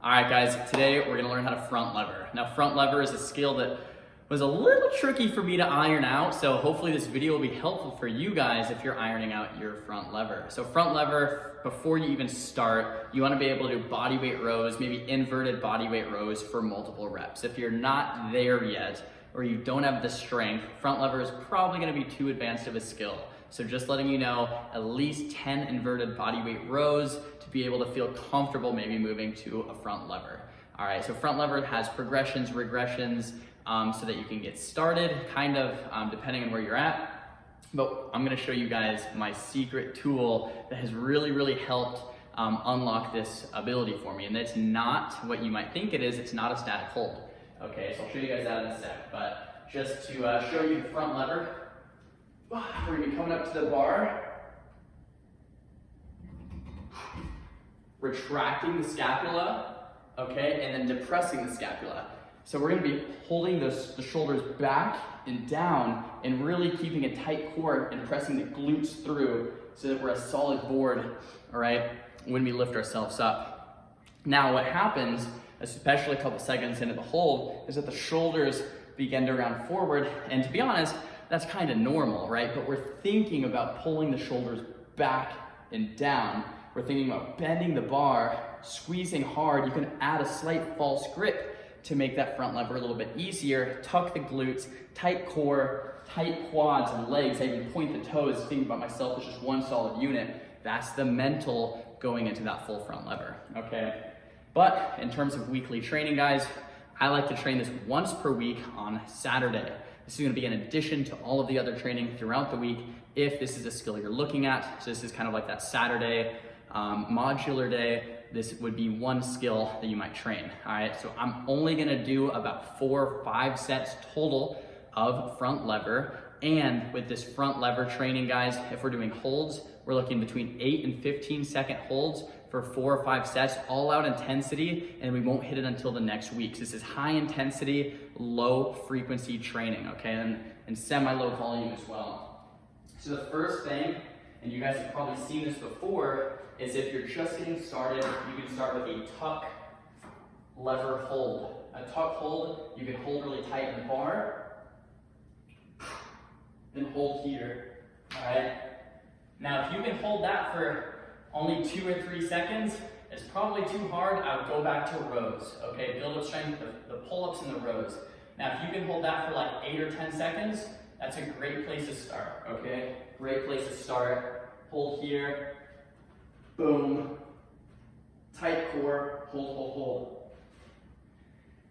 All right, guys, today we're gonna learn how to front lever. Now, front lever is a skill that was a little tricky for me to iron out, so hopefully this video will be helpful for you guys if you're ironing out your front lever. So front lever, before you even start, you wanna be able to do body weight rows, maybe inverted body weight rows for multiple reps. If you're not there yet, or you don't have the strength, front lever is probably gonna be too advanced of a skill. So just letting you know, at least 10 inverted body weight rows to be able to feel comfortable maybe moving to a front lever. All right, so front lever has progressions, regressions, so that you can get started, kind of depending on where you're at. But I'm gonna show you guys my secret tool that has really helped unlock this ability for me. And it's not what you might think it is, it's not a static hold. Okay, so I'll show you guys that in a sec, but just to show you the front lever, we're gonna be coming up to the bar, retracting the scapula, okay, and then depressing the scapula. So we're gonna be holding the shoulders back and down and really keeping a tight core and pressing the glutes through so that we're a solid board, all right, when we lift ourselves up. Now what happens, especially a couple seconds into the hold, is that the shoulders begin to round forward, and to be honest, that's kind of normal, right? But we're thinking about pulling the shoulders back and down. We're thinking about bending the bar, squeezing hard. You can add a slight false grip to make that front lever a little bit easier. Tuck the glutes, tight core, tight quads and legs. I even point the toes, thinking about myself as just one solid unit. That's the mental going into that full front lever, okay? But in terms of weekly training, guys, I like to train this once per week on Saturday. This is gonna be in addition to all of the other training throughout the week if this is a skill you're looking at. So this is kind of like that Saturday modular day. This would be one skill that you might train, all right? So I'm only gonna do about 4 or 5 sets total of front lever. And with this front lever training, guys, if we're doing holds, we're looking between 8 and 15-second holds for 4 or 5 sets, all out intensity, and we won't hit it until the next week. So this is high intensity, low frequency training, okay? And semi-low volume as well. So the first thing, and you guys have probably seen this before, is if you're just getting started, you can start with a tuck lever hold. A tuck hold, you can hold really tight in the bar, then hold here, all right? Now, if you can hold that for only 2 or 3 seconds, it's probably too hard. I would go back to rows, okay? Build up strength, the pull-ups and the rows. Now, if you can hold that for like 8 or 10 seconds, that's a great place to start, okay? Great place to start. Hold here, boom, tight core, hold.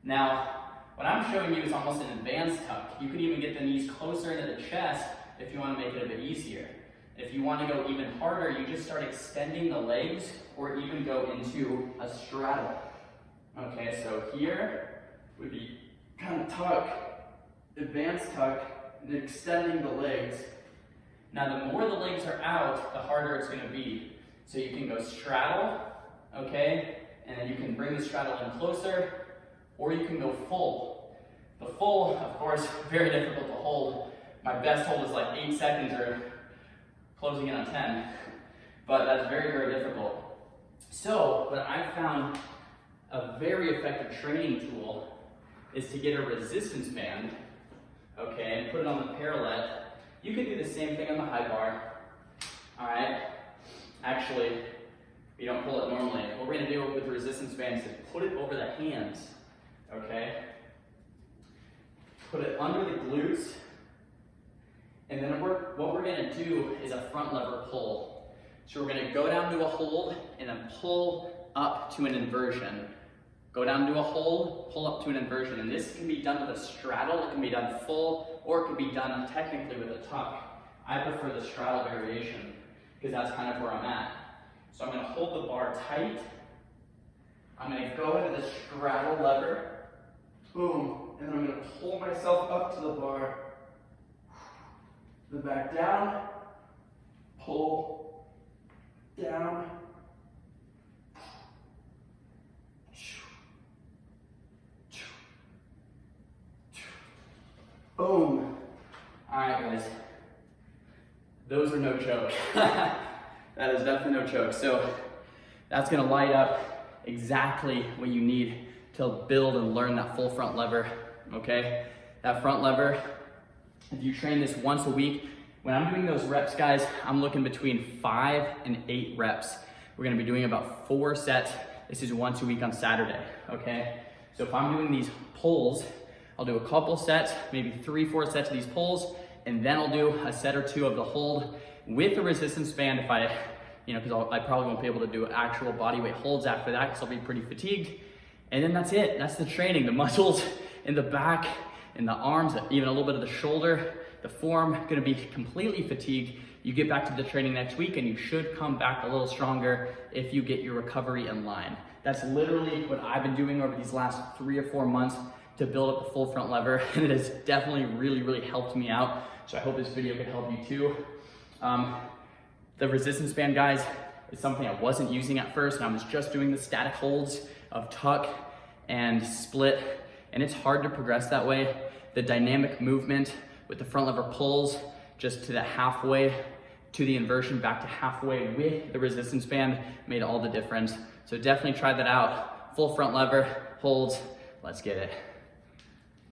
Now, what I'm showing you is almost an advanced tuck. You can even get the knees closer into the chest if you want to make it a bit easier. If you want to go even harder, you just start extending the legs or even go into a straddle. Okay, so here would be kind of tuck, advanced tuck, and extending the legs. Now, the more the legs are out, the harder it's going to be. So you can go straddle, okay, and then you can bring the straddle in closer, or you can go full. The full, of course, very difficult to hold. My best hold is like 8 seconds or closing in on 10, but that's very difficult. So what I found a very effective training tool is to get a resistance band, okay, and put it on the parallel. You can do the same thing on the high bar, all right? Actually, you don't pull it normally. What we're gonna do with the resistance bands is put it over the hands, okay? Put it under the glutes, and then what we're gonna do is a front lever pull. So we're gonna go down to a hold and then pull up to an inversion. Go down to a hold, pull up to an inversion. And this can be done with a straddle, it can be done full, or it can be done technically with a tuck. I prefer the straddle variation because that's kind of where I'm at. So I'm gonna hold the bar tight. I'm gonna go into the straddle lever, boom, and then I'm gonna pull myself up to the bar, then back down, pull, down, boom. All right, guys. Those are no joke. That is definitely no joke. So that's gonna light up exactly what you need to build and learn that full front lever, okay? That front lever, if you train this once a week, when I'm doing those reps, guys, I'm looking between 5 and 8 reps. We're gonna be doing about 4 sets. This is once a week on Saturday, okay? So if I'm doing these pulls, I'll do a couple sets, maybe 3-4 sets of these pulls, and then I'll do a set or 2 of the hold with the resistance band if I, because I probably won't be able to do actual body weight holds after that because I'll be pretty fatigued. And then that's it, that's the training. The muscles in the back, in the arms, even a little bit of the shoulder, the forearm, gonna be completely fatigued. You get back to the training next week and you should come back a little stronger if you get your recovery in line. That's literally what I've been doing over these last 3 or 4 months to build up the full front lever, and it has definitely really helped me out. So I hope this video could help you too. The resistance band, guys, is something I wasn't using at first, and I was just doing the static holds of tuck and split, and it's hard to progress that way. The dynamic movement with the front lever pulls just to the halfway, to the inversion back to halfway with the resistance band made all the difference. So definitely try that out. Full front lever, holds, let's get it.